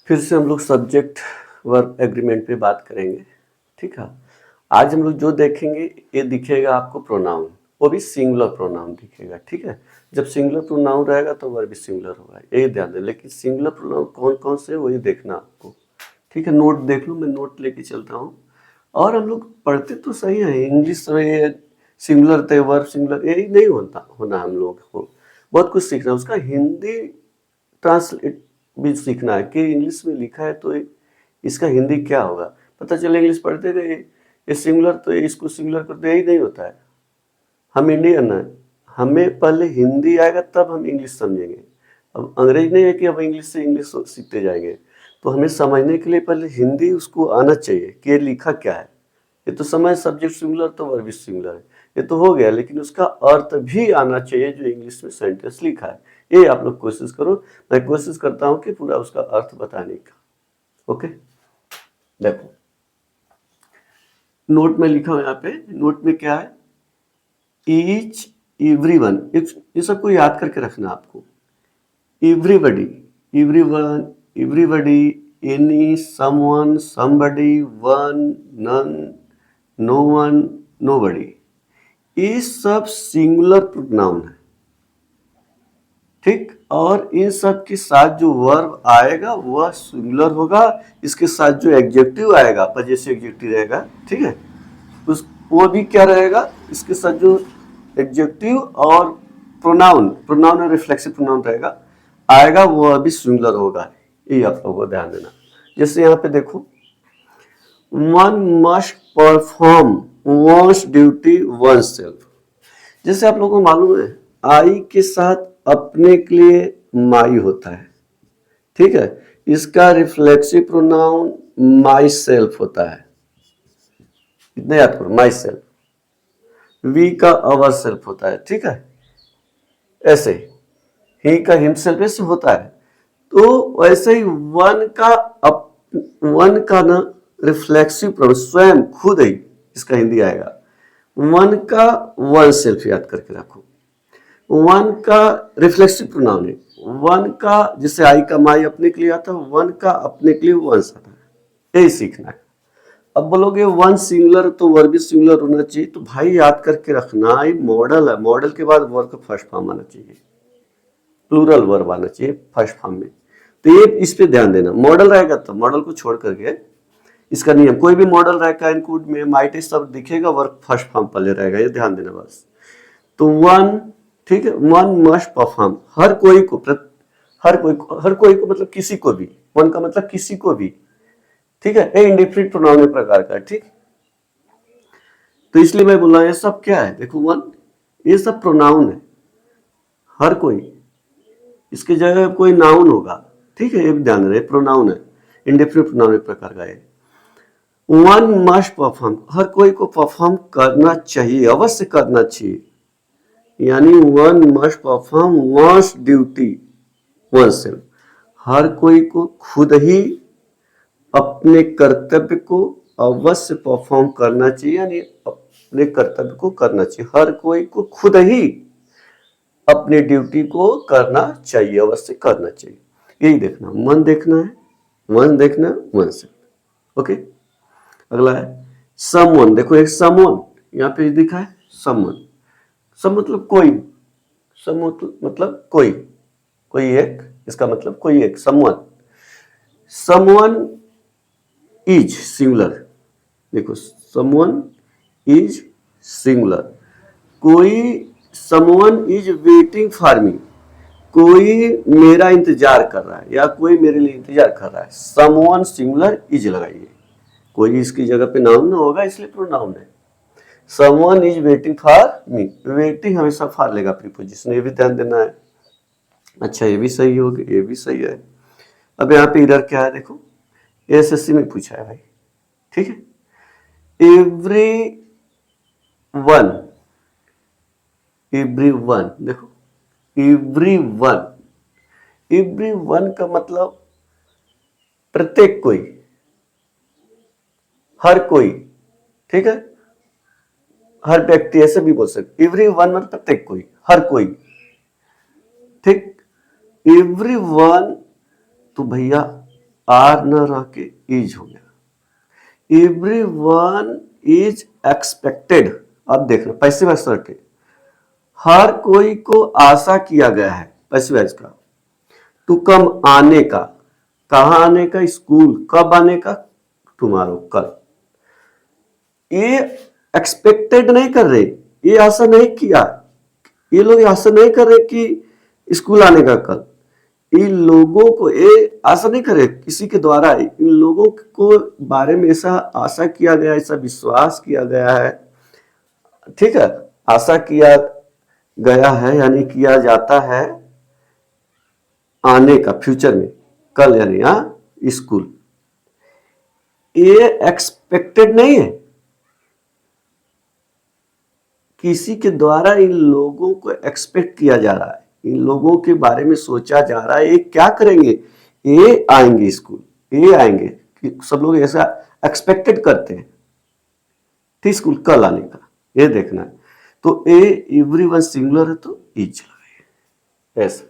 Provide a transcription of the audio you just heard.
फिर से हम लोग सब्जेक्ट वर्ब एग्रीमेंट पे बात करेंगे। ठीक है, आज हम लोग जो देखेंगे ये दिखेगा आपको प्रोनाउन, वो भी सिंगुलर प्रोनाउन दिखेगा। ठीक है, जब सिंगुलर प्रोनाउन रहेगा तो वर्ब भी सिंगुलर होगा, यही ध्यान दें। लेकिन सिंगुलर प्रोनाउन कौन कौन से वही देखना आपको। ठीक है, नोट देख लो, मैं नोट लेके चलता हूँ। और हम लोग पढ़ते तो सही है इंग्लिश में, सिंगुलर थे वर्ब सिंगुलर, यही नहीं होना हम लोग को बहुत कुछ सीखना, उसका हिंदी ट्रांसलेट भी सीखना है कि इंग्लिश में लिखा है तो इसका हिंदी क्या होगा। पता चले इंग्लिश पढ़ते गए ये सिंगुलर तो इसको सिंगुलर करते, यही नहीं होता है। हम इंडियन है, हमें पहले हिंदी आएगा तब हम इंग्लिश समझेंगे। अब अंग्रेज नहीं है कि अब इंग्लिश से इंग्लिश सीखते जाएंगे, तो हमें समझने के लिए पहले हिंदी उसको आना चाहिए कि ये लिखा क्या है। ये तो समझ सब्जेक्ट सिंगुलर तो वर्ब सिंगुलर है, ये तो हो गया, लेकिन उसका अर्थ भी आना चाहिए जो इंग्लिश में सेंटेंस लिखा है। ये आप लोग कोशिश करो, मैं कोशिश करता हूं कि पूरा उसका अर्थ बताने का। ओके, देखो नोट में लिखा हूं, यहाँ पे नोट में क्या है, ईच एवरीवन, ये सबको याद करके रखना आपको। Everybody, everyone, everybody, any, someone, somebody, one, none, no one, nobody, ये सब सिंगुलर प्रोनाउन है। ठीक, और इन सब के साथ जो वर्ब आएगा वह सिंगुलर होगा। इसके साथ जो एडजेक्टिव आएगा, पजेसिव एडजेक्टिव रहेगा, ठीक है, उस वो भी क्या रहेगा, इसके साथ जो एडजेक्टिव और प्रोनाउन और रिफ्लेक्सिव प्रोनाउन रहेगा आएगा, वह भी सिंगुलर होगा। ये आप लोगों को ध्यान देना। जैसे यहाँ पे देखो, one must perform one's duty one self. जैसे आप लोगों को मालूम है, आई के साथ अपने के लिए माई होता है। ठीक है, इसका रिफ्लेक्सिव प्रोनाउन माई सेल्फ होता है, इतना याद करो, माई सेल्फ। वी का अवर सेल्फ होता है। ठीक है, ऐसे ही का हिमसेल्फ ऐसे होता है। तो वैसे ही वन का ना रिफ्लेक्सिव प्रोनाउन स्वयं खुद ही, इसका हिंदी आएगा। वन का वन सेल्फ याद करके रखो। वन का रिफ्लेक्सिव प्रोनाउन है, वन का जैसे आई का माई अपने के लिए आता है, वन का अपने के लिए वंस आता है, यही सीखना है। अब बोलोगे वन सिंगुलर तो वर्ब भी सिंगुलर होना चाहिए, तो भाई याद करके रखना, ये मॉडल है, मॉडल के बाद वर्ब का फर्स्ट फॉर्म आना चाहिए, प्लूरल वर्ब आना चाहिए फर्स्ट फॉर्म में। तो ये इस पे ध्यान देना, मॉडल रहेगा तो मॉडल को छोड़ करके इसका नियम, कोई भी मॉडल रहेगा इनक्लूड में माइट सब दिखेगा, वर्ब फर्स्ट फॉर्म पहले रहेगा, ये ध्यान देना बस। तो वन, ठीक है, वन मस्ट परफॉर्म, हर कोई को मतलब किसी को भी, वन का मतलब किसी को भी। ठीक है, ए इंडिफिनिट प्रोनाउन प्रकार का। ठीक, तो इसलिए मैं बोल रहा हूं ये सब क्या है, देखो वन, ये सब प्रोनाउन है, हर कोई, इसकी जगह कोई नाउन होगा। ठीक है, ये भी ध्यान रहे, प्रोनाउन है, इंडिफिनिट प्रोनाउन एक प्रकार का है। वन मस्ट परफॉर्म, हर कोई को परफॉर्म करना चाहिए, अवश्य करना चाहिए, यानी one must perform one's duty oneself, हर कोई को खुद ही अपने कर्तव्य को अवश्य परफॉर्म करना चाहिए, यानी अपने कर्तव्य को करना चाहिए, हर कोई को खुद ही अपनी ड्यूटी को करना चाहिए, अवश्य करना चाहिए। यही देखना, मन देखना है, वन देखना, वन सेल्फ। ओके, अगला है समवन। देखो एक समवन यहाँ पे दिखा है, समवन, सम मतलब कोई, सम मतलब कोई, कोई एक, इसका मतलब कोई एक, समवन। समवन इज सिंगुलर, देखो समवन इज सिंगुलर, कोई, someone is waiting for me, कोई मेरा इंतजार कर रहा है या कोई मेरे लिए इंतजार कर रहा है, समवन सिंगुलर इज लगाइए, कोई इसकी जगह पे नाउन ना होगा इसलिए प्रोनाउन है। Someone is waiting for me, waiting हमेशा फॉर लेगा प्रीपोजिशन, ये भी ध्यान देना है। अच्छा, ये भी सही होगी, ये भी सही है। अब यहाँ पे इधर क्या है, देखो एसएससी में पूछा है भाई। ठीक है, एवरी वन, एवरी वन, देखो एवरी वन, एवरी वन का मतलब प्रत्येक कोई, हर कोई। ठीक है, हर व्यक्ति, ऐसे भी बोल सकते, एवरी वन मतलब प्रत्येक कोई, हर कोई। ठीक, एवरी वन तो भैया आर न रह के इज हो गया। एवरीवन इज एक्सपेक्टेड, अब देखना पैसिव असर्टिव, हर कोई को आशा किया गया है पैसिव वॉइस का, टू कम आने का, कहां आने का, स्कूल, कब आने का, टुमारो, कल। ये एक्सपेक्टेड नहीं कर रहे, ये आशा नहीं किया, ये लोग आशा नहीं कर रहे कि स्कूल आने का कल। इन लोगों को ये आशा नहीं करे किसी के द्वारा, इन लोगों को बारे में ऐसा आशा किया गया, ऐसा विश्वास किया गया है, ठीक है, आशा किया गया है यानी किया जाता है आने का, फ्यूचर में, कल यानी स्कूल। ये एक्सपेक्टेड नहीं है, किसी के द्वारा इन लोगों को एक्सपेक्ट किया जा रहा है, इन लोगों के बारे में सोचा जा रहा है, ये क्या करेंगे, ये आएंगे स्कूल, ये आएंगे, कि सब लोग ऐसा एक्सपेक्टेड करते हैं ठीक स्कूल कल आने का, ये देखना है। तो ए एवरीवन सिंगुलर है तो इज लगाइए ऐसा।